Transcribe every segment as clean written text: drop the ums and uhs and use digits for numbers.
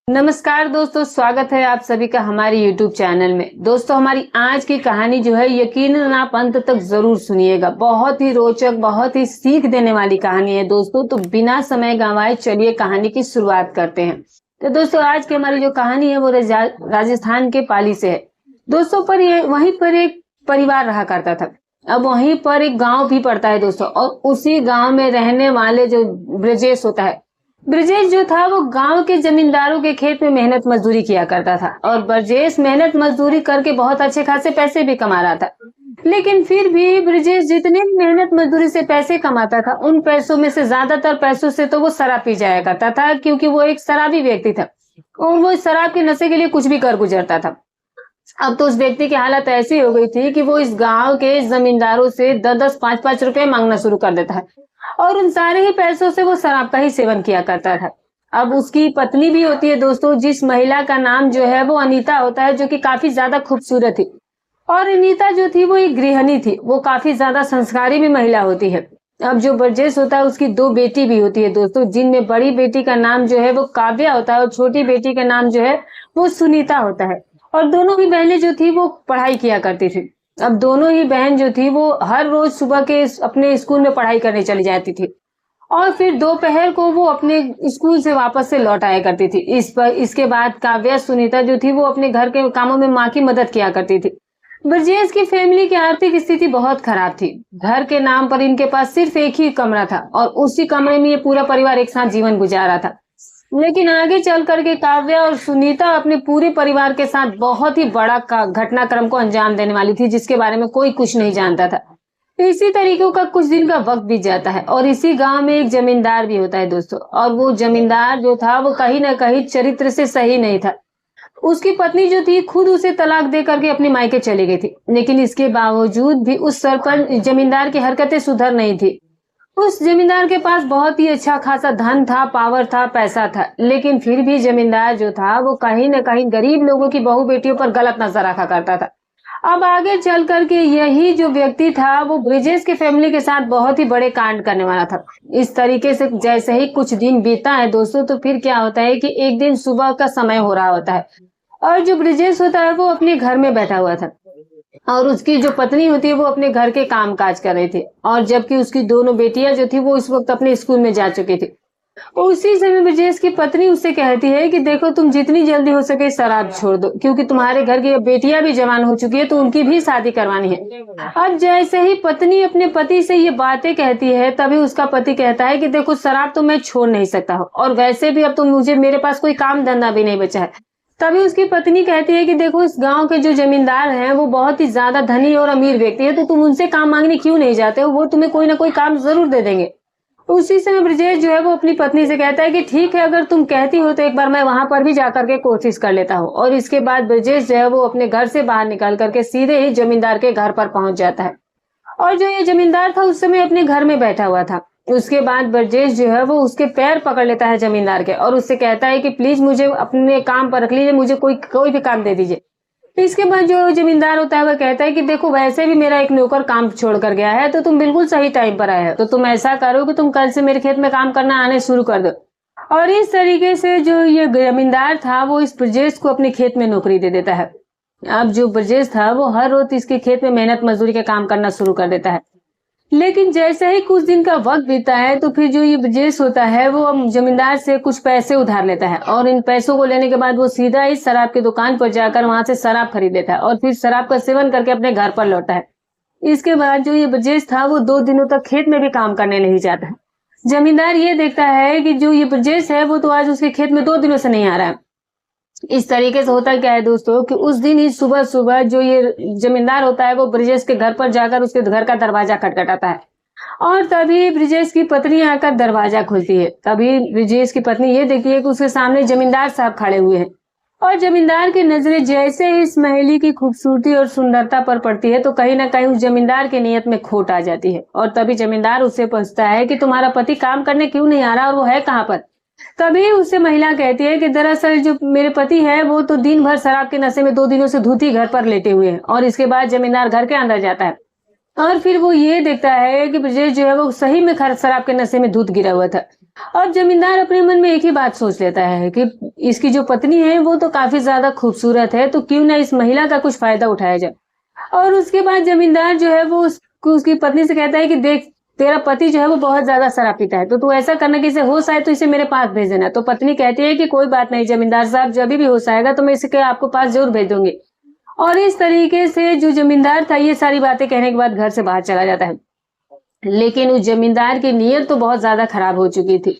नमस्कार दोस्तों, स्वागत है आप सभी का हमारे YouTube चैनल में। दोस्तों, हमारी आज की कहानी जो है यकीनन आप अंत तक जरूर सुनिएगा। बहुत ही रोचक, बहुत ही सीख देने वाली कहानी है दोस्तों। तो बिना समय गंवाए चलिए कहानी की शुरुआत करते हैं। तो दोस्तों, आज की हमारी जो कहानी है वो राजस्थान के पाली से है। दोस्तों, वहीं पर एक परिवार रहा करता था। अब वहीं पर एक गांव भी पड़ता है दोस्तों, और उसी गांव में रहने वाले जो ब्रजेश होता है, ब्रजेश जो था वो गांव के जमींदारों के खेत में मेहनत मजदूरी किया करता था। और ब्रजेश मेहनत मजदूरी करके बहुत अच्छे खासे पैसे भी कमा रहा था। लेकिन फिर भी ब्रजेश जितने भी मेहनत मजदूरी से पैसे कमाता था, उन पैसों में से ज्यादातर पैसों से तो वो शराब पी जाया करता था, क्योंकि वो एक शराबी व्यक्ति था और वो शराब के नशे के लिए कुछ भी कर गुजरता था। अब तो उस व्यक्ति की हालत ऐसी हो गई थी कि वो इस गांव के जमींदारों से 10-10, 5-5 रुपए मांगना शुरू कर देता है, और उन सारे ही पैसों से वो शराब का ही सेवन किया करता था। अब उसकी पत्नी भी होती है दोस्तों, जिस महिला का नाम जो है वो अनीता होता है, जो कि काफी ज्यादा खूबसूरत थी। और अनीता जो थी वो एक गृहिणी थी, वो काफी ज्यादा संस्कारी भी महिला होती है। अब जो ब्रजेश होता है उसकी 2 बेटी भी होती है दोस्तों, जिनमें बड़ी बेटी का नाम जो है वो काव्या होता है और छोटी बेटी का नाम जो है वो सुनीता होता है। और दोनों ही बहनें जो थी वो पढ़ाई किया करती थी। अब दोनों ही बहन जो थी वो हर रोज सुबह के अपने स्कूल में पढ़ाई करने चली जाती थी, और फिर दोपहर को वो अपने स्कूल से वापस से लौट आया करती थी। इसके बाद काव्या सुनीता जो थी वो अपने घर के कामों में माँ की मदद किया करती थी। ब्रजेश की फैमिली की आर्थिक स्थिति बहुत खराब थी। घर के नाम पर इनके पास सिर्फ एक ही कमरा था, और उसी कमरे में ये पूरा परिवार एक साथ जीवन गुजार रहा था। लेकिन आगे चल करके काव्या और सुनीता अपने पूरे परिवार के साथ बहुत ही बड़ा घटनाक्रम को अंजाम देने वाली थी, जिसके बारे में कोई कुछ नहीं जानता था। इसी तरीके का कुछ दिन का वक्त बीत जाता है, और इसी गांव में एक जमींदार भी होता है दोस्तों। और वो जमींदार जो था वो कहीं ना कहीं चरित्र से सही नहीं था। उसकी पत्नी जो थी खुद उसे तलाक दे करके अपने मायके चली गई थी, लेकिन इसके बावजूद भी उस सरपंच जमींदार की हरकतें सुधर नहीं थी। उस जमींदार के पास बहुत ही अच्छा खासा धन था, पावर था, पैसा था, लेकिन फिर भी जमींदार जो था वो कहीं न कहीं गरीब लोगों की बहू बेटियों पर गलत नजर रखा करता था। अब आगे चल करके यही जो व्यक्ति था वो ब्रजेश के फैमिली के साथ बहुत ही बड़े कांड करने वाला था। इस तरीके से जैसे ही कुछ दिन बीता है दोस्तों, तो फिर क्या होता है कि एक दिन सुबह का समय हो रहा होता है, और जो ब्रजेश होता है वो अपने घर में बैठा हुआ था, और उसकी जो पत्नी होती है वो अपने घर के काम काज कर रही थी, और जबकि उसकी दोनों बेटियां जो थी वो इस वक्त अपने स्कूल में जा चुकी थी। उसी समय ब्रजेश की पत्नी उससे कहती है कि देखो, तुम जितनी जल्दी हो सके शराब छोड़ दो, क्योंकि तुम्हारे घर की बेटियां भी जवान हो चुकी है, तो उनकी भी शादी करवानी है। अब जैसे ही पत्नी अपने पति से ये बातें कहती है, तभी उसका पति कहता है कि देखो, शराब तो मैं छोड़ नहीं सकता हूँ, और वैसे भी अब तो मुझे मेरे पास कोई काम धंधा भी नहीं बचा है। तभी उसकी पत्नी कहती है कि देखो, इस गांव के जो जमींदार हैं वो बहुत ही ज्यादा धनी और अमीर व्यक्ति है, तो तुम उनसे काम मांगने क्यों नहीं जाते हो, वो तुम्हें कोई ना कोई काम जरूर दे देंगे। उसी समय ब्रजेश जो है वो अपनी पत्नी से कहता है कि ठीक है, अगर तुम कहती हो तो एक बार मैं वहां पर भी जाकर के कोशिश कर लेता हूँ। और इसके बाद ब्रजेश जो है वो अपने घर से बाहर निकल करके सीधे ही जमींदार के घर पर पहुंच जाता है। और जो ये जमींदार था उस समय अपने घर में बैठा हुआ था। उसके बाद ब्रजेश जो है वो उसके पैर पकड़ लेता है जमींदार के, और उससे कहता है कि प्लीज मुझे अपने काम पर रख लीजिए, मुझे कोई भी काम दे दीजिए। इसके बाद जो जमींदार होता है वह कहता है कि देखो, वैसे भी मेरा एक नौकर काम छोड़ कर गया है, तो तुम बिल्कुल सही टाइम पर आए हो, तो तुम ऐसा करो कि तुम कल से मेरे खेत में काम करना आने शुरू कर दो। और इस तरीके से जो ये जमींदार था वो इस ब्रजेश को अपने खेत में नौकरी दे देता है। अब जो ब्रजेश था वो हर रोज इसके खेत में मेहनत मजदूरी का काम करना शुरू कर देता है। लेकिन जैसे ही कुछ दिन का वक्त बीता है, तो फिर जो ये ब्रजेश होता है वो जमींदार से कुछ पैसे उधार लेता है, और इन पैसों को लेने के बाद वो सीधा ही शराब की दुकान पर जाकर वहां से शराब खरीद लेता है, और फिर शराब का सेवन करके अपने घर पर लौटा है। इसके बाद जो ये ब्रजेश था वो 2 दिनों तक खेत में भी काम करने नहीं जाता है। जमींदार ये देखता है कि जो ये ब्रजेश है वो तो आज उसके खेत में 2 दिनों से नहीं आ रहा है। इस तरीके से होता क्या है दोस्तों कि उस दिन ही सुबह सुबह जो ये जमींदार होता है वो ब्रजेश के घर पर जाकर उसके घर का दरवाजा खटखटाता है, और तभी ब्रजेश की पत्नी आकर दरवाजा खोलती है। तभी ब्रजेश की पत्नी ये देखती है कि उसके सामने जमींदार साहब खड़े हुए हैं, और जमींदार की नजरें जैसे ही इस महिला की खूबसूरती और सुंदरता पर पड़ती है, तो कहीं ना कहीं उस जमींदार की नीयत में खोट आ जाती है। और तभी जमींदार उससे पूछता है कि तुम्हारा पति काम करने क्यों नहीं आ रहा, और वो है कहाँ पर। तभी उससे महिला कहती है कि दरअसल जो मेरे पति है वो तो दिन भर शराब के नशे में 2 दिनों से धूती घर पर लेटे हुए हैं। और इसके बाद जमींदार घर के अंदर जाता है, और फिर वो ये देखता है कि ब्रजेश जो है वो सही में शराब के नशे में धूत गिरा हुआ था। अब जमींदार अपने मन में एक ही बात सोच लेता है कि इसकी जो पत्नी है वो तो काफी ज्यादा खूबसूरत है, तो क्यों ना इस महिला का कुछ फायदा उठाया जाए। और उसके बाद जमींदार जो है वो उसकी पत्नी से कहता है कि देख, तेरा पति जो है वो बहुत ज्यादा शराब पीता है, तो तू ऐसा करना कि इसे होश आए तो इसे मेरे पास भेज देना। तो पत्नी कहती है कि कोई बात नहीं जमींदार साहब, जब भी होश आएगा तो मैं इसके आपको पास जरूर भेज दूंगी। और इस तरीके से जो जमींदार था ये सारी बातें कहने के बाद घर से बाहर चला जाता है। लेकिन उस जमींदार की नीयत तो बहुत ज्यादा खराब हो चुकी थी।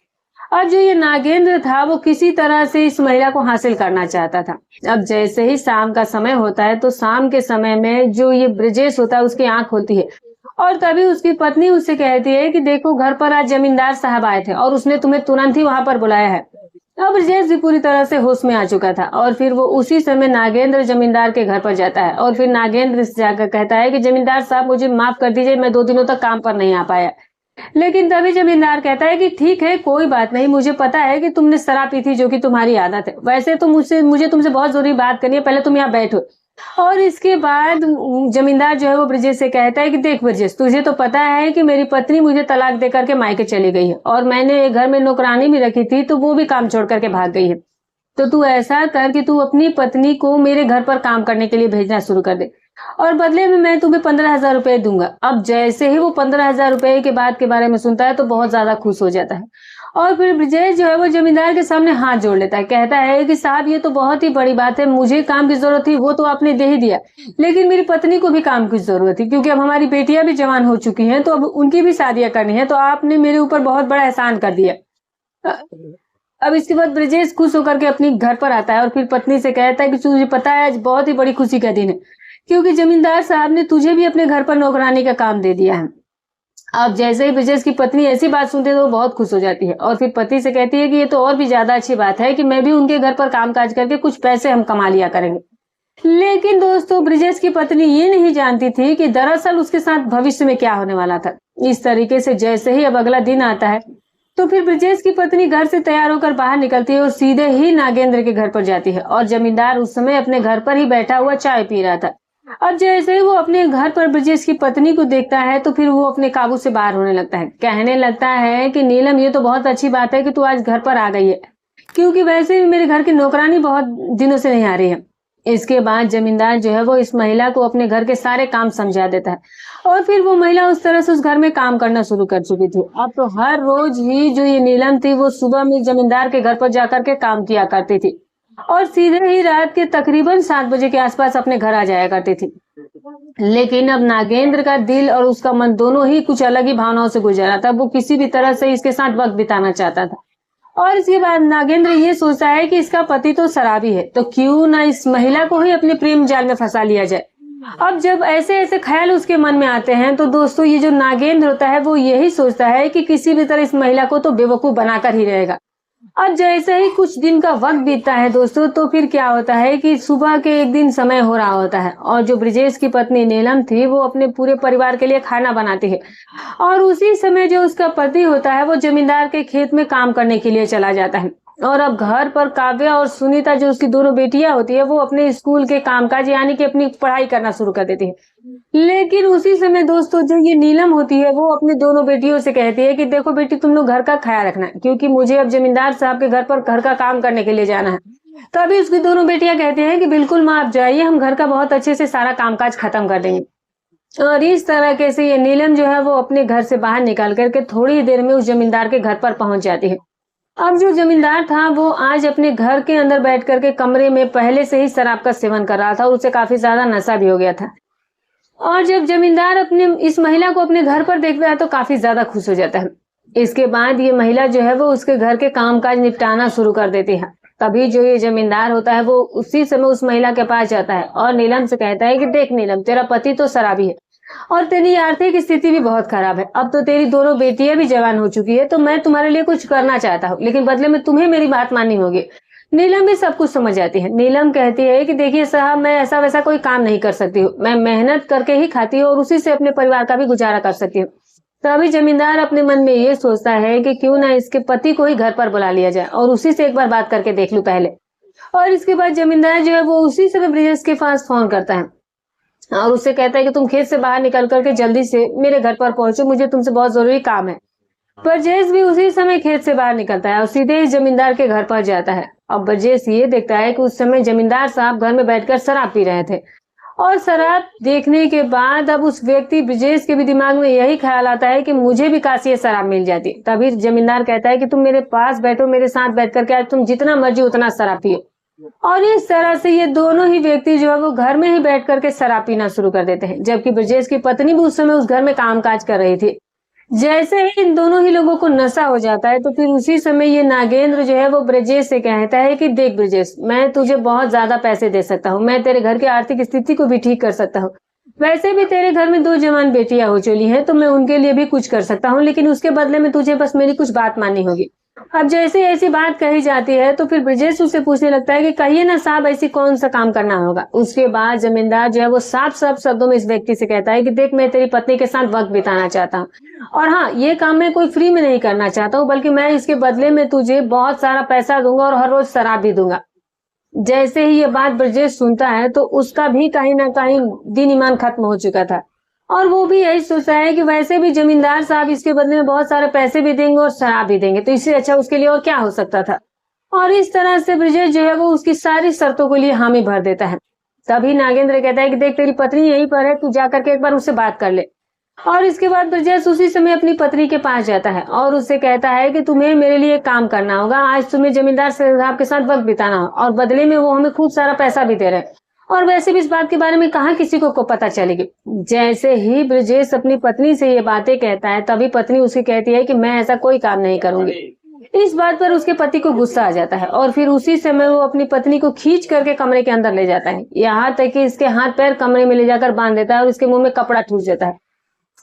और जो ये नागेंद्र था वो किसी तरह से इस महिला को हासिल करना चाहता था। अब जैसे ही शाम का समय होता है तो शाम के समय में जो ये ब्रजेश होता है उसकी आंख होती है, और तभी उसकी पत्नी उससे कहती है कि देखो, घर पर आज जमींदार साहब आए थे और उसने तुम्हें तुरंत ही वहां पर बुलाया है। अब ब्रजेश भी पूरी तरह से होश में आ चुका था और फिर वो उसी समय नागेंद्र जमींदार के घर पर जाता है और फिर नागेंद्र से जाकर कहता है कि जमींदार साहब मुझे माफ कर दीजिए, मैं 2 दिनों तक काम पर नहीं आ पाया। लेकिन तभी जमींदार कहता है कि ठीक है, कोई बात नहीं, मुझे पता है कि तुमने शराब पी थी, जो कि तुम्हारी आदत है। वैसे तो मुझे तुमसे बहुत जरूरी बात करनी है, पहले तुम यहाँ बैठो। और इसके बाद जमींदार जो है वो ब्रजेश से कहता है कि देख ब्रजेश, तुझे तो पता है कि मेरी पत्नी मुझे तलाक दे करके मायके चली गई है और मैंने घर में नौकरानी भी रखी थी, तो वो भी काम छोड़ करके भाग गई है। तो तू ऐसा कर कि तू अपनी पत्नी को मेरे घर पर काम करने के लिए भेजना शुरू कर दे और बदले में मैं तुम्हें 15,000 रुपए दूंगा। अब जैसे ही वो 15,000 रुपए के बात के बारे में सुनता है तो बहुत ज्यादा खुश हो जाता है और फिर ब्रजेश जो है वो जमींदार के सामने हाथ जोड़ लेता है, कहता है कि साहब ये तो बहुत ही बड़ी बात है, मुझे काम की जरूरत थी वो तो आपने दे ही दिया, लेकिन मेरी पत्नी को भी काम की जरूरत थी क्योंकि अब हमारी बेटियां भी जवान हो चुकी हैं, तो अब उनकी भी शादियां करनी है, तो आपने मेरे ऊपर बहुत बड़ा एहसान कर दिया। अब इसके बाद ब्रजेश खुश होकर के अपनी घर पर आता है और फिर पत्नी से कहता है कि तुझे पता है आज बहुत ही बड़ी खुशी का दिन है, क्योंकि जमींदार साहब ने तुझे भी अपने घर पर नौकरानी का काम दे दिया है। अब जैसे ही ब्रजेश की पत्नी ऐसी बात सुनती है तो वो बहुत खुश हो जाती है और फिर पति से कहती है कि ये तो और भी ज्यादा अच्छी बात है कि मैं भी उनके घर पर काम काज करके कुछ पैसे हम कमा लिया करेंगे। लेकिन दोस्तों, ब्रजेश की पत्नी ये नहीं जानती थी कि दरअसल उसके साथ भविष्य में क्या होने वाला था। इस तरीके से जैसे ही अब अगला दिन आता है तो फिर ब्रजेश की पत्नी घर से तैयार होकर बाहर निकलती है और सीधे ही नागेंद्र के घर पर जाती है और जमींदार उस समय अपने घर पर ही बैठा हुआ चाय पी रहा था। अब जैसे ही वो अपने घर पर ब्रजेश की पत्नी को देखता है तो फिर वो अपने काबू से बाहर होने लगता है, कहने लगता है कि नीलम ये तो बहुत अच्छी बात है कि तू आज घर पर आ गई है, क्योंकि वैसे भी मेरे घर की नौकरानी बहुत दिनों से नहीं आ रही है। इसके बाद जमींदार जो है वो इस महिला को अपने घर के सारे काम समझा देता है और फिर वो महिला उस तरह से उस घर में काम करना शुरू कर चुकी थी। अब तो हर रोज ही जो ये नीलम थी वो सुबह में जमींदार के घर पर जाकर के काम किया करती थी और सीधे ही रात के तकरीबन 7 बजे के आसपास अपने घर आ जाया करती थी। लेकिन अब नागेंद्र का दिल और उसका मन दोनों ही कुछ अलग ही भावनाओं से गुजर रहा था। वो किसी भी तरह से इसके साथ वक्त बिताना चाहता था और इसके बाद नागेंद्र ये सोचता है कि इसका पति तो शराबी है, तो क्यों ना इस महिला को ही अपने प्रेम जाल में फंसा लिया जाए। अब जब ऐसे ऐसे ख्याल उसके मन में आते हैं तो दोस्तों ये जो नागेंद्र होता है वो यही सोचता है कि किसी भी तरह इस महिला को तो बेवकूफ बनाकर ही रहेगा। अब जैसे ही कुछ दिन का वक्त बीतता है दोस्तों, तो फिर क्या होता है कि सुबह के एक दिन समय हो रहा होता है और जो ब्रजेश की पत्नी नीलम थी वो अपने पूरे परिवार के लिए खाना बनाती है और उसी समय जो उसका पति होता है वो जमींदार के खेत में काम करने के लिए चला जाता है। और अब घर पर काव्या और सुनीता जो उसकी दोनों बेटियां होती है वो अपने स्कूल के कामकाज यानी कि अपनी पढ़ाई करना शुरू कर देती है। लेकिन उसी समय दोस्तों जो ये नीलम होती है वो अपनी दोनों बेटियों से कहती है कि देखो बेटी, तुम लोग घर का ख्याल रखना, क्योंकि मुझे अब जमींदार साहब के घर पर घर का काम करने के लिए जाना है। तभी उसकी दोनों बेटियां कहती हैं कि बिल्कुल माँ, आप जाइए, हम घर का बहुत अच्छे से सारा कामकाज खत्म कर देंगे। और इस तरह से ये नीलम जो है वो अपने घर से बाहर निकाल करके थोड़ी देर में उस जमींदार के घर पर पहुंच जाती है। अब जो जमींदार था वो आज अपने घर के अंदर बैठ करके कमरे में पहले से ही शराब का सेवन कर रहा था और उसे काफी ज्यादा नशा भी हो गया था। और जब जमींदार अपने इस महिला को अपने घर पर देखता है तो काफी ज्यादा खुश हो जाता है। इसके बाद ये महिला जो है वो उसके घर के कामकाज निपटाना शुरू कर देती है। तभी जो ये जमींदार होता है वो उसी समय उस महिला के पास जाता है और नीलम से कहता है कि देख नीलम, तेरा पति तो शराबी है और तेरी आर्थिक स्थिति भी बहुत खराब है। अब तो तेरी दोनों बेटियां भी जवान हो चुकी है, तो मैं तुम्हारे लिए कुछ करना चाहता हूँ, लेकिन बदले में तुम्हें मेरी बात माननी होगी। नीलम भी सब कुछ समझ जाती है। नीलम कहती है कि देखिए साहब, मैं ऐसा वैसा कोई काम नहीं कर सकती हूँ, मैं मेहनत करके ही खाती हूँ और उसी से अपने परिवार का भी गुजारा कर सकती हूँ। तभी जमींदार अपने मन में ये सोचता है कि क्यों ना इसके पति को ही घर पर बुला लिया जाए और उसी से एक बार बात करके देख लूं पहले। और इसके बाद जमींदार जो है वो उसी समय ब्रजेश के पास फोन करता है और उससे कहता है कि तुम खेत से बाहर निकल करके जल्दी से मेरे घर पर पहुंचो, मुझे तुमसे बहुत जरूरी काम है। ब्रजेश भी उसी समय खेत से बाहर निकलता है और सीधे इस जमींदार के घर पर जाता है। अब ब्रजेश ये देखता है कि उस समय जमींदार साहब घर में बैठकर शराब पी रहे थे और शराब देखने के बाद अब उस व्यक्ति ब्रजेश के भी दिमाग में यही ख्याल आता है कि मुझे भी काश ये शराब मिल जाती। तभी जमींदार कहता है कि तुम मेरे पास बैठो, मेरे साथ बैठ करके आज तुम जितना मर्जी उतना शराब पियो। और इस तरह से ये दोनों ही व्यक्ति जो है वो घर में ही बैठ करके शराब पीना शुरू कर देते हैं, जबकि ब्रजेश की पत्नी भी उस समय उस घर में कामकाज कर रही थी। जैसे ही इन दोनों ही लोगों को नशा हो जाता है तो फिर उसी समय ये नागेंद्र जो है वो ब्रजेश से कहता है कि देख ब्रजेश, मैं तुझे बहुत ज्यादा पैसे दे सकता हूँ, मैं तेरे घर की आर्थिक स्थिति को भी ठीक कर सकता हूँ। वैसे भी तेरे घर में 2 जवान बेटियां हो चुकी हैं तो मैं उनके लिए भी कुछ कर सकता हूँ, लेकिन उसके बदले में तुझे बस मेरी कुछ बात माननी होगी। अब जैसे ऐसी बात कही जाती है तो फिर ब्रजेश उससे पूछने लगता है कि कहिए ना साहब, ऐसी कौन सा काम करना होगा। उसके बाद जमींदार जो है वो साफ साफ शब्दों में इस व्यक्ति से कहता है कि देख, मैं तेरी पत्नी के साथ वक्त बिताना चाहता हूँ और हाँ, ये काम मैं कोई फ्री में नहीं करना चाहता हूँ, बल्कि मैं इसके बदले में तुझे बहुत सारा पैसा दूंगा और हर रोज शराब भी दूंगा। जैसे ही ये बात ब्रजेश सुनता है तो उसका भी कहीं ना कहीं दीन ईमान खत्म हो चुका था और वो भी यही सोचता है कि वैसे भी जमींदार साहब इसके बदले में बहुत सारे पैसे भी देंगे और शराब भी देंगे, तो इससे अच्छा उसके लिए और क्या हो सकता था। और इस तरह से ब्रजेश जो है वो उसकी सारी शर्तों के लिए हामी भर देता है। तभी नागेंद्र कहता है कि देख, तेरी पत्नी यहीं पर है, तू जा करके एक बार उससे बात कर ले। और इसके बाद ब्रजेश उसी समय अपनी पत्नी के पास जाता है और उससे कहता है कि तुम्हें मेरे लिए काम करना होगा, आज तुम्हें जमींदार साहब के साथ वक्त बिताना हो और बदले में वो हमें खूब सारा पैसा भी दे रहे हैं, और वैसे भी इस बात के बारे में कहाँ किसी को पता चलेगी। जैसे ही ब्रजेश अपनी पत्नी से ये बातें कहता है तभी पत्नी उसकी कहती है कि मैं ऐसा कोई काम नहीं करूंगी। इस बात पर उसके पति को गुस्सा आ जाता है और फिर उसी समय वो अपनी पत्नी को खींच करके कमरे के अंदर ले जाता है, यहाँ तक कि इसके हाथ पैर कमरे में ले जाकर बांध देता है और इसके मुंह में कपड़ा ठूस देता है।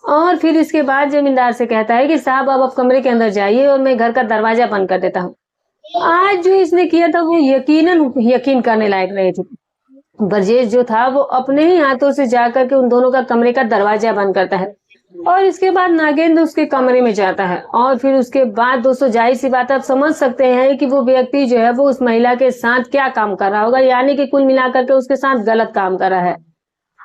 और फिर इसके बाद जमींदार से कहता है कि साहब अब कमरे के अंदर जाइए और मैं घर का दरवाजा बंद कर देता हूँ। आज जो इसने किया था वो यकीन करने लायक नहीं थी। ब्रजेश जो था वो अपने ही हाथों से जाकर के उन दोनों का कमरे का दरवाजा बंद करता है और इसके बाद नागेंद्र उसके कमरे में जाता है। और फिर उसके बाद दोस्तों, जाहिर सी बात आप समझ सकते हैं कि वो व्यक्ति जो है वो उस महिला के साथ क्या काम कर रहा होगा, यानी कि कुल मिलाकर के उसके साथ गलत काम कर रहा है।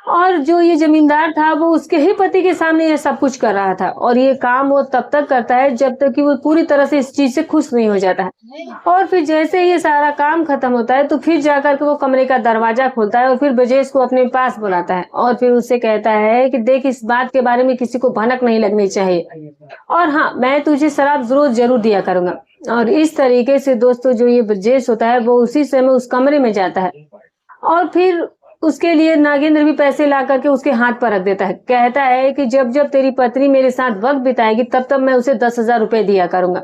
और जो ये जमींदार था वो उसके ही पति के सामने ये सब कुछ कर रहा था और ये काम वो तब तक करता है जब तक कि वो पूरी तरह से इस चीज से खुश नहीं हो जाता है। और फिर जैसे ये सारा काम खत्म होता है तो फिर जाकर के वो कमरे का दरवाजा खोलता है और फिर ब्रजेश को अपने पास बुलाता है और फिर उससे कहता है कि देख, इस बात के बारे में किसी को भनक नहीं लगनी चाहिए और हाँ, मैं तुझे शराब जरूर दिया करूंगा। और इस तरीके से दोस्तों जो ये ब्रजेश होता है वो उसी समय उस कमरे में जाता है और फिर उसके लिए नागेंद्र भी पैसे ला करके उसके हाथ पर रख देता है। कहता है कि जब जब तेरी पत्नी मेरे साथ वक्त बिताएगी तब तब मैं उसे 10,000 रुपए दिया करूंगा।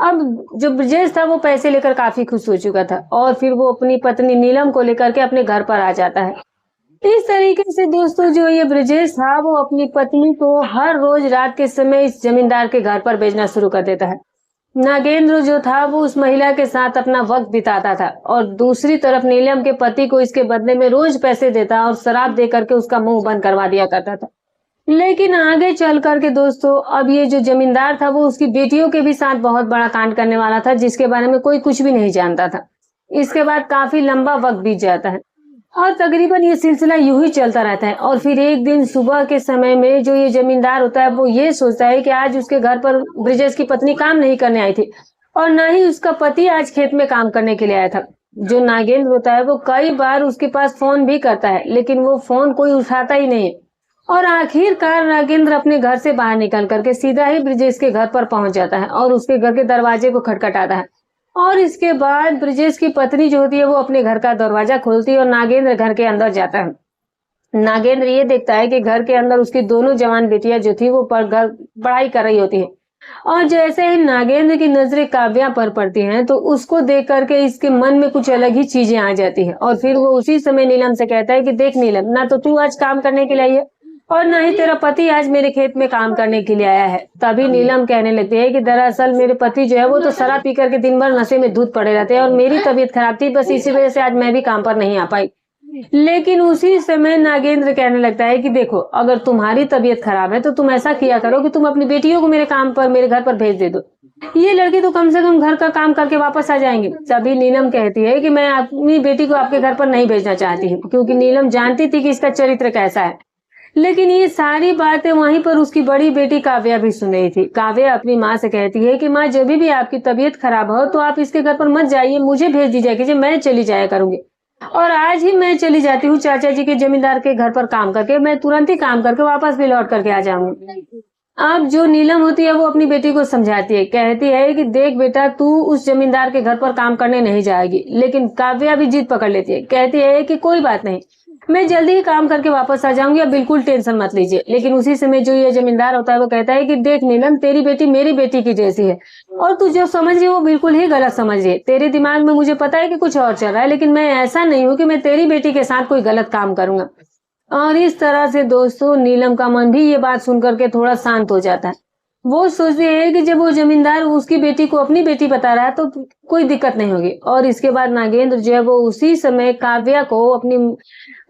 अब जो ब्रजेश था वो पैसे लेकर काफी खुश हो चुका था और फिर वो अपनी पत्नी नीलम को लेकर के अपने घर पर आ जाता है। इस तरीके से दोस्तों जो ये ब्रजेश था वो अपनी पत्नी को हर रोज रात के समय इस जमींदार के घर पर भेजना शुरू कर देता है। नागेंद्र जो था वो उस महिला के साथ अपना वक्त बिताता था और दूसरी तरफ नीलम के पति को इसके बदले में रोज पैसे देता और शराब दे करके उसका मुंह बंद करवा दिया करता था। लेकिन आगे चल करके दोस्तों अब ये जो जमींदार था वो उसकी बेटियों के भी साथ बहुत बड़ा कांड करने वाला था, जिसके बारे में कोई कुछ भी नहीं जानता था। इसके बाद काफी लंबा वक्त बीत जाता है और तकरीबन ये सिलसिला यूं ही चलता रहता है। और फिर एक दिन सुबह के समय में जो ये जमींदार होता है वो ये सोचता है कि आज उसके घर पर ब्रजेश की पत्नी काम नहीं करने आई थी और ना ही उसका पति आज खेत में काम करने के लिए आया था। जो नागेंद्र होता है वो कई बार उसके पास फोन भी करता है लेकिन वो फोन कोई उठाता ही नहीं है। और आखिरकार नागेंद्र अपने घर से बाहर निकल करके सीधा ही ब्रजेश के घर पर पहुंच जाता है और उसके घर के दरवाजे को खटखटाता है। और इसके बाद ब्रजेश की पत्नी जो होती है वो अपने घर का दरवाजा खोलती है और नागेंद्र घर के अंदर जाता है। नागेंद्र ये देखता है कि घर के अंदर उसकी दोनों जवान बेटियां जो थी वो पढ़ाई कर रही होती है और जैसे ही नागेंद्र की नजरें काव्या पर पड़ती हैं तो उसको देख करके इसके मन में कुछ अलग ही चीजें आ जाती है। और फिर वो उसी समय नीलम से कहता है कि देख नीलम, ना तो तू आज काम करने के लिए आई है और ना ही तेरा पति आज मेरे खेत में काम करने के लिए आया है। तभी नीलम कहने लगती है कि दरअसल मेरे पति जो है वो तो शराब पी करके दिन भर नशे में धुत पड़े रहते हैं और मेरी तबीयत खराब थी, बस इसी वजह से आज मैं भी काम पर नहीं आ पाई। लेकिन उसी समय नागेंद्र कहने लगता है कि देखो, अगर तुम्हारी तबीयत खराब है तो तुम ऐसा किया करो कि तुम अपनी बेटियों को मेरे घर पर भेज दे दो, ये लड़की तो कम से कम घर का काम करके वापस आ जाएंगे। तभी नीलम कहती है कि मैं अपनी बेटी को आपके घर पर नहीं भेजना चाहती हूँ, क्योंकि नीलम जानती थी कि इसका चरित्र कैसा है। लेकिन ये सारी बातें वहीं पर उसकी बड़ी बेटी काव्या भी सुन रही थी। काव्या अपनी माँ से कहती है कि माँ, जब भी आपकी तबीयत खराब हो तो आप इसके घर पर मत जाइए, मुझे भेज दीजिए कीजिए, मैं चली जाया करूंगी। और आज ही मैं चली जाती हूँ चाचा जी के जमींदार के घर पर काम करके, मैं तुरंत ही काम करके वापस भी लौट करके आ जाऊंगी। अब जो नीलम होती है वो अपनी बेटी को समझाती है, कहती है कि देख बेटा, तू उस जमींदार के घर पर काम करने नहीं जाएगी। लेकिन काव्या भी जिद पकड़ लेती है, कहती है कि कोई बात नहीं, मैं जल्दी ही काम करके वापस आ जाऊंगी, अब बिल्कुल टेंशन मत लीजिए। लेकिन उसी समय जो ये जमींदार होता है वो कहता है कि देख नीलम, तेरी बेटी मेरी बेटी की जैसी है, और तू जो समझ रही है वो बिल्कुल ही गलत समझ रही है। तेरे दिमाग में मुझे पता है कि कुछ और चल रहा है, लेकिन मैं ऐसा नहीं हूँ कि मैं तेरी बेटी के साथ कोई गलत काम करूंगा। और इस तरह से दोस्तों नीलम का मन भी ये बात सुनकर के थोड़ा शांत हो जाता है। वो सोचते हैं कि जब वो जमींदार उसकी बेटी को अपनी बेटी बता रहा है तो कोई दिक्कत नहीं होगी। और इसके बाद नागेंद्र जो है वो उसी समय काव्या को अपनी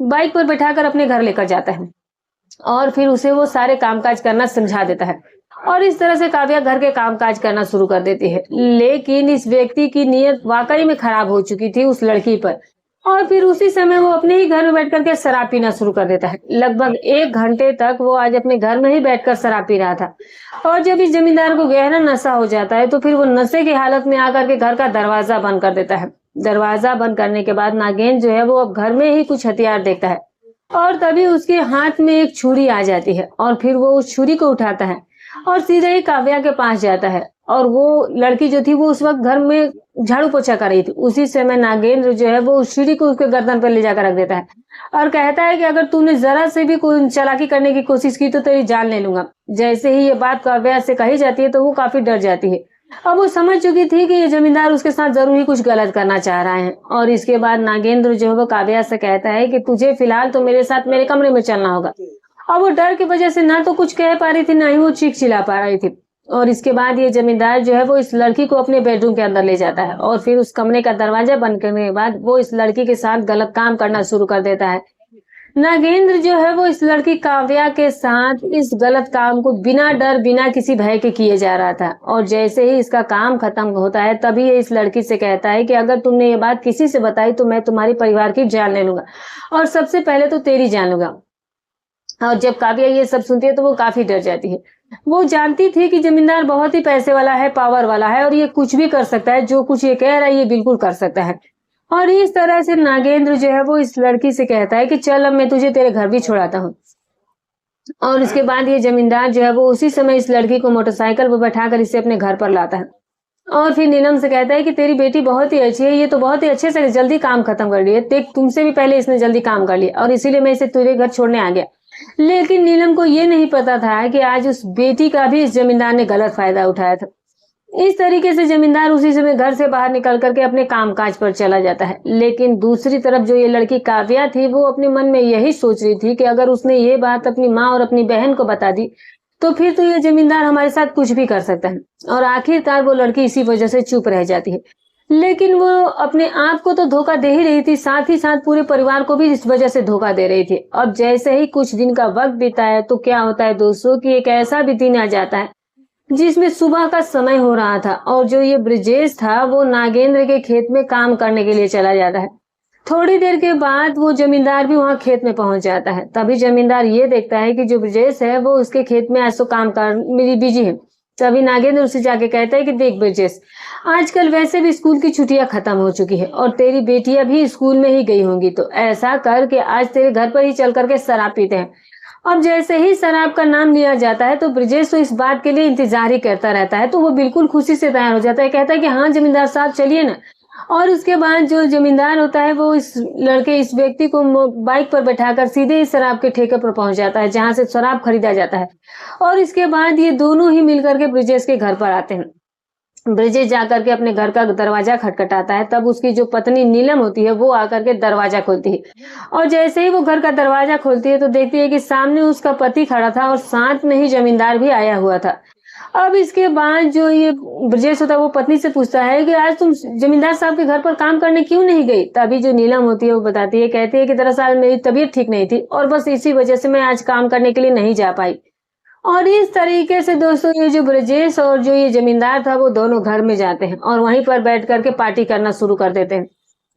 बाइक पर बैठाकर अपने घर लेकर जाता है और फिर उसे वो सारे कामकाज करना समझा देता है। और इस तरह से काव्या घर के कामकाज करना शुरू कर देती है। लेकिन इस व्यक्ति की नीयत वाकई में खराब हो चुकी थी उस लड़की पर। और फिर उसी समय वो अपने ही घर में बैठ करके शराब पीना शुरू कर देता है। लगभग 1 घंटे तक वो आज अपने घर में ही बैठकर शराब पी रहा था। और जब इस जमींदार को गहरा नशा हो जाता है तो फिर वो नशे की हालत में आकर के घर का दरवाजा बंद कर देता है। दरवाजा बंद करने के बाद नागेंद्र जो है वो अब घर में ही कुछ हथियार देखता है और तभी उसके हाथ में एक छुरी आ जाती है और फिर वो उस छुरी को उठाता है और सीधे ही काव्या के पास जाता है। और वो लड़की जो थी वो उस वक्त घर में झाड़ू पोछा कर रही थी। उसी समय नागेंद्र जो है वो उस छुरी को उसके गर्दन पर ले जाकर रख देता है और कहता है कि अगर तूने जरा से भी कोई चालाकी करने की कोशिश की तो तेरी जान ले लूंगा। जैसे ही ये बात काव्या से कही जाती है तो वो काफी डर जाती है। अब वो समझ चुकी थी कि ये जमींदार उसके साथ जरूर ही कुछ गलत करना चाह रहा है। और इसके बाद नागेंद्र जो है वो काव्या से कहता है कि तुझे फिलहाल तो मेरे साथ मेरे कमरे में चलना होगा। और वो डर की वजह से ना तो कुछ कह पा रही थी, ना ही वो चीख चिल्ला पा रही थी। और इसके बाद ये जमींदार जो है वो इस लड़की को अपने बेडरूम के अंदर ले जाता है और फिर उस कमरे का दरवाजा बंद करने के बाद वो इस लड़की के साथ गलत काम करना शुरू कर देता है। नागेंद्र जो है वो इस लड़की काव्या के साथ इस गलत काम को बिना डर बिना किसी भय के किए जा रहा था। और जैसे ही इसका काम खत्म होता है तभी ये इस लड़की से कहता है कि अगर तुमने ये बात किसी से बताई तो मैं तुम्हारे परिवार की जान ले लूंगा और सबसे पहले तो तेरी जान लूंगा। और जब काव्या ये सब सुनती है तो वो काफी डर जाती है। वो जानती थी कि जमींदार बहुत ही पैसे वाला है, पावर वाला है और ये कुछ भी कर सकता है, जो कुछ ये कह रहा है ये बिल्कुल कर सकता है। और इस तरह से नागेंद्र जो है वो इस लड़की से कहता है कि चल अब मैं तुझे तेरे घर भी छोड़ाता हूँ। और इसके बाद ये जमींदार जो है वो उसी समय इस लड़की को मोटरसाइकिल पर बैठाकर इसे अपने घर पर लाता है और फिर नीलम से कहता है कि तेरी बेटी बहुत ही अच्छी है, ये तो बहुत ही अच्छे से जल्दी काम खत्म कर लिया, देख तुमसे भी पहले इसने जल्दी काम कर लिया और इसीलिए मैं इसे तेरे घर छोड़ने आ गया। लेकिन नीलम को ये नहीं पता था कि आज उस बेटी का भी इस जमींदार ने गलत फायदा उठाया था। इस तरीके से जमींदार उसी समय घर से बाहर निकल करके अपने कामकाज पर चला जाता है। लेकिन दूसरी तरफ जो ये लड़की काव्या थी वो अपने मन में यही सोच रही थी कि अगर उसने ये बात अपनी माँ और अपनी बहन को बता दी तो फिर तो ये जमींदार हमारे साथ कुछ भी कर सकता है। और आखिरकार वो लड़की इसी वजह से चुप रह जाती है। लेकिन वो अपने आप को तो धोखा दे ही रही थी, साथ ही साथ पूरे परिवार को भी इस वजह से धोखा दे रही थी। अब जैसे ही कुछ दिन का वक्त बीता है तो क्या होता है दोस्तों कि एक ऐसा भी दिन आ जाता है जिसमें सुबह का समय हो रहा था और जो ये ब्रिजेश था वो नागेंद्र के खेत में काम करने के लिए चला जाता है। थोड़ी देर के बाद वो जमींदार भी वहां खेत में पहुंच जाता है। तभी जमींदार ये देखता है कि जो ब्रिजेश है वो उसके खेत में ऐसो काम कर मेरी बिजी है। तभी नागेंद्र उसे जाके कहता है कि देख ब्रिजेश, आजकल वैसे भी स्कूल की छुट्टियां खत्म हो चुकी है और तेरी बेटियां भी स्कूल में ही गई होंगी, तो ऐसा कर के आज तेरे घर पर ही चल करके शराब पीते हैं। अब जैसे ही शराब का नाम लिया जाता है तो ब्रिजेश तो इस बात के लिए इंतजार ही करता रहता है। तो वो बिल्कुल खुशी से तैयार हो जाता है, कहता है कि हाँ जमींदार साहब चलिए ना। और उसके बाद जो जमींदार होता है वो इस व्यक्ति को बाइक पर बैठाकर सीधे ही शराब के ठेके पर पहुंच जाता है जहां से शराब खरीदा जाता है। और इसके बाद ये दोनों ही मिलकर के ब्रिजेश के घर पर आते हैं। ब्रिजेश जाकर के अपने घर का दरवाजा खटखटाता है। तब उसकी जो पत्नी नीलम होती है वो आकर के दरवाजा खोलती है और जैसे ही वो घर का दरवाजा खोलती है तो देखती है कि सामने उसका पति खड़ा था और साथ में ही जमींदार भी आया हुआ था। अब इसके बाद जो ये ब्रिजेश होता है वो पत्नी से पूछता है कि आज तुम जमींदार साहब के घर पर काम करने क्यों नहीं गई। तभी जो नीलम होती है वो बताती है, कहती है कि दरअसल मेरी तबीयत ठीक नहीं थी और बस इसी वजह से मैं आज काम करने के लिए नहीं जा पाई। और इस तरीके से दोस्तों ये जो ब्रिजेश और जो ये जमींदार था वो दोनों घर में जाते हैं और वहीं पर बैठ करके पार्टी करना शुरू कर देते हैं।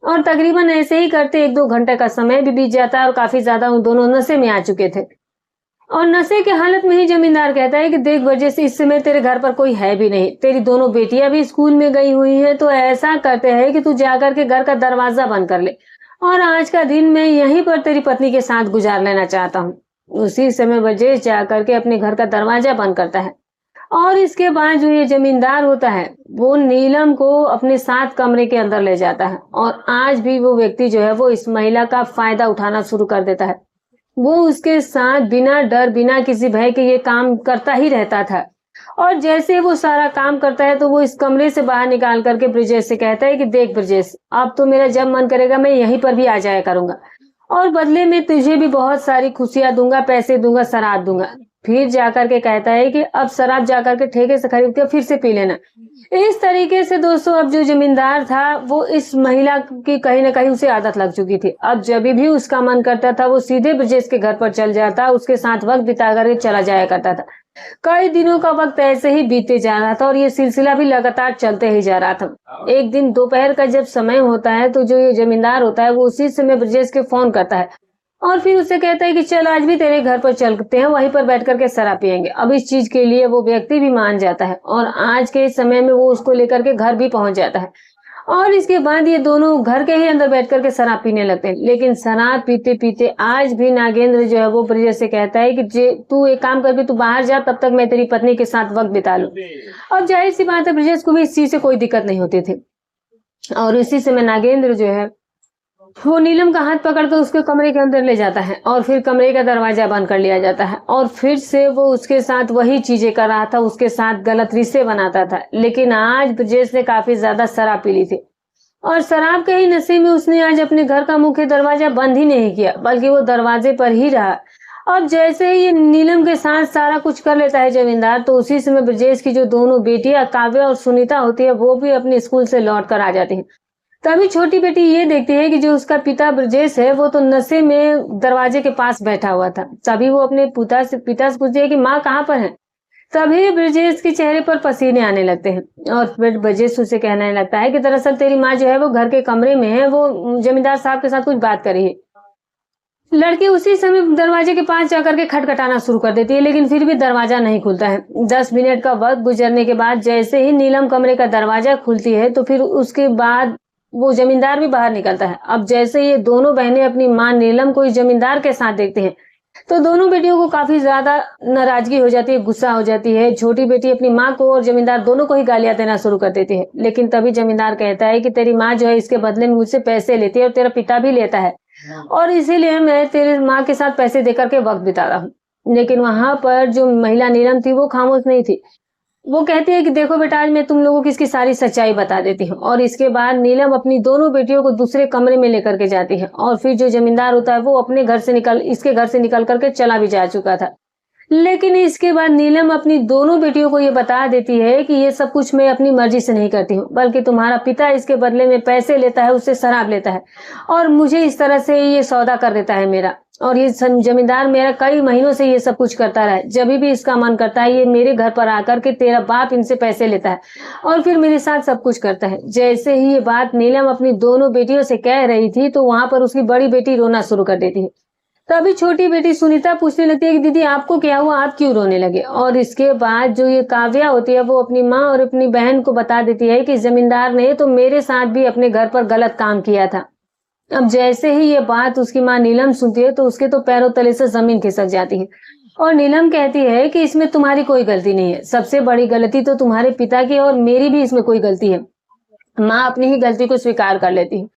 और तकरीबन ऐसे ही करते 1-2 घंटे का समय भी बीत जाता है और काफी ज्यादा उन दोनों नशे में आ चुके थे। और नशे की हालत में ही जमींदार कहता है कि देख ब्रजेश, इस समय तेरे घर पर कोई है भी नहीं, तेरी दोनों बेटियां भी स्कूल में गई हुई हैं, तो ऐसा करते हैं कि तू जाकर के घर का दरवाजा बंद कर ले और आज का दिन मैं यहीं पर तेरी पत्नी के साथ गुजार लेना चाहता हूँ। उसी समय ब्रजेश जाकर के अपने घर का दरवाजा बंद करता है और इसके बाद जो ये जमींदार होता है वो नीलम को अपने साथ कमरे के अंदर ले जाता है और आज भी वो व्यक्ति जो है वो इस महिला का फायदा उठाना शुरू कर देता है। वो उसके साथ बिना डर बिना किसी भय के ये काम करता ही रहता था और जैसे वो सारा काम करता है तो वो इस कमरे से बाहर निकाल करके ब्रजेश से कहता है कि देख ब्रजेश, अब तो मेरा जब मन करेगा मैं यहीं पर भी आ जाया करूंगा और बदले में तुझे भी बहुत सारी खुशियां दूंगा, पैसे दूंगा, शराब दूंगा। फिर जाकर के कहता है कि अब शराब जाकर के ठेके से खरीद के फिर से पी लेना। इस तरीके से दोस्तों अब जो जमींदार था वो इस महिला की कहीं ना कहीं उसे आदत लग चुकी थी। अब जब भी उसका मन करता था वो सीधे ब्रजेश के घर पर चल जाता, उसके साथ वक्त बिता करके चला जाया करता था। कई दिनों का वक्त ऐसे ही बीते जा रहा था और ये सिलसिला भी लगातार चलते ही जा रहा था। एक दिन दोपहर का जब समय होता है तो जो ये जमींदार होता है वो उसी समय ब्रजेश के फोन करता है और फिर उसे कहता है कि चल आज भी तेरे घर पर चलते हैं, वहीं पर बैठ करके शराब पियेंगे। अब इस चीज के लिए वो व्यक्ति भी मान जाता है और आज के समय में वो उसको लेकर के घर भी पहुंच जाता है और इसके बाद ये दोनों घर के ही अंदर बैठ करके शराब पीने लगते हैं। लेकिन शराब पीते पीते आज भी नागेंद्र जो है वो ब्रजेश से कहता है कि तू एक काम कर भी, तू बाहर जा, तब तक मैं तेरी पत्नी के साथ वक्त बिता लूं। अब जाहिर सी बात है ब्रजेश को भी इस चीज से कोई दिक्कत नहीं होती थी और इसी समय नागेंद्र जो है वो नीलम का हाथ पकड़कर उसके कमरे के अंदर ले जाता है और फिर कमरे का दरवाजा बंद कर लिया जाता है और फिर से वो उसके साथ वही चीजें कर रहा था, उसके साथ गलत रिश्ते बनाता था। लेकिन आज ब्रजेश ने काफी ज्यादा शराब पी ली थी और शराब के ही नशे में उसने आज अपने घर का मुख्य दरवाजा बंद ही नहीं किया बल्कि वो दरवाजे पर ही रहा। अब जैसे ही ये नीलम के साथ सारा कुछ कर लेता है जमींदार, तो उसी समय ब्रजेश की जो दोनों बेटियां काव्या और सुनीता होती है वो भी अपने स्कूल से लौट कर आ जाती है। तभी छोटी बेटी ये देखती है कि जो उसका पिता ब्रजेश है वो तो नशे में दरवाजे के पास बैठा हुआ था। तभी वो अपने पिता से पूछती है कि माँ कहाँ पर है। तभी ब्रजेश के चेहरे पर पसीने आने लगते हैं और फिर ब्रजेश उसे कहने लगता है कि दरअसल तेरी माँ जो है वो घर के कमरे में है, वो जमींदार साहब के साथ कुछ बात कर रही है। लड़की उसी समय दरवाजे के पास जाकर के खटखटाना शुरू कर देती है लेकिन फिर भी दरवाजा नहीं खुलता है। 10 मिनट का वक्त गुजरने के बाद जैसे ही नीलम कमरे का दरवाजा खुलती है तो फिर उसके बाद वो जमींदार भी बाहर निकलता है। अब जैसे ये दोनों बहनें अपनी माँ नीलम को इस जमींदार के साथ देखते हैं तो दोनों बेटियों को काफी ज्यादा नाराजगी हो जाती है, गुस्सा हो जाती है। छोटी बेटी अपनी माँ को और जमींदार दोनों को ही गालियां देना शुरू कर देती है। लेकिन तभी जमींदार कहता है कि तेरी माँ जो है इसके बदले में मुझसे पैसे लेती है और तेरा पिता भी लेता है और इसीलिए मैं तेरी माँ के साथ पैसे देकर के वक्त बिता रहा हूँ। लेकिन वहां पर जो महिला नीलम थी वो खामोश नहीं थी। वो कहती है कि देखो बेटा, आज मैं तुम लोगों को इसकी सारी सच्चाई बता देती हूँ। और इसके बाद नीलम अपनी दोनों बेटियों को दूसरे कमरे में लेकर के जाती है और फिर जो जमींदार होता है वो अपने घर से इसके घर से निकल करके चला भी जा चुका था। लेकिन इसके बाद नीलम अपनी दोनों बेटियों को ये बता देती है कि ये सब कुछ मैं अपनी मर्जी से नहीं करती हूँ, बल्कि तुम्हारा पिता इसके बदले में पैसे लेता है, उससे शराब लेता है और मुझे इस तरह से ये सौदा कर देता है मेरा। और ये जमींदार मेरा कई महीनों से ये सब कुछ करता रहा है। जब भी इसका मन करता है ये मेरे घर पर आकर के तेरा बाप इनसे पैसे लेता है और फिर मेरे साथ सब कुछ करता है। जैसे ही ये बात नीलम अपनी दोनों बेटियों से कह रही थी तो वहां पर उसकी बड़ी बेटी रोना शुरू कर देती है। तभी छोटी बेटी सुनीता पूछने लगती है कि दीदी आपको क्या हुआ, आप क्यों रोने लगे। और इसके बाद जो ये काव्या होती है वो अपनी माँ और अपनी बहन को बता देती है कि जमींदार ने तो मेरे साथ भी अपने घर पर गलत काम किया था। अब जैसे ही ये बात उसकी माँ नीलम सुनती है तो उसके तो पैरों तले से जमीन खिसक जाती है और नीलम कहती है कि इसमें तुम्हारी कोई गलती नहीं है, सबसे बड़ी गलती तो तुम्हारे पिता की और मेरी भी इसमें कोई गलती है। माँ अपनी ही गलती को स्वीकार कर लेती है।